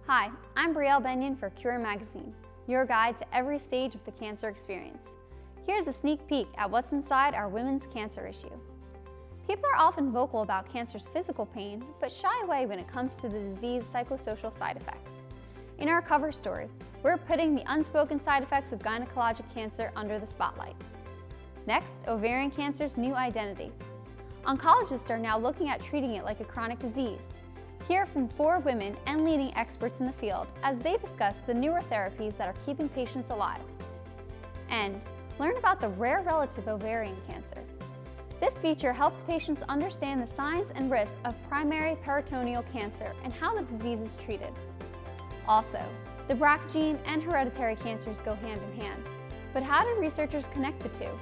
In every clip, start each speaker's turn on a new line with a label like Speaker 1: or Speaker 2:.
Speaker 1: Hi, I'm Brielle Benyon for Cure Magazine, your guide to every stage of the cancer experience. Here's a sneak peek at what's inside our women's cancer issue. People are often vocal about cancer's physical pain, but shy away when it comes to the disease's psychosocial side effects. In our cover story, we're putting the unspoken side effects of gynecologic cancer under the spotlight. Next, ovarian cancer's new identity. Oncologists are now looking at treating it like a chronic disease. Hear from 4 women and leading experts in the field as they discuss the newer therapies that are keeping patients alive. And learn about the rare relative ovarian cancer. This feature helps patients understand the signs and risks of primary peritoneal cancer and how the disease is treated. Also, the BRCA gene and hereditary cancers go hand in hand. But how did researchers connect the two?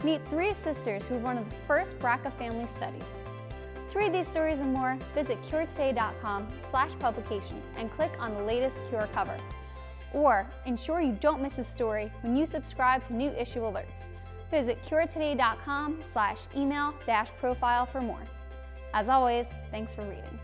Speaker 1: Meet 3 sisters who run the first BRCA family study. To read these stories and more, visit curetoday.com/publications and click on the latest Cure cover. Or ensure you don't miss a story when you subscribe to new issue alerts. Visit curetoday.com/email-profile for more. As always, thanks for reading.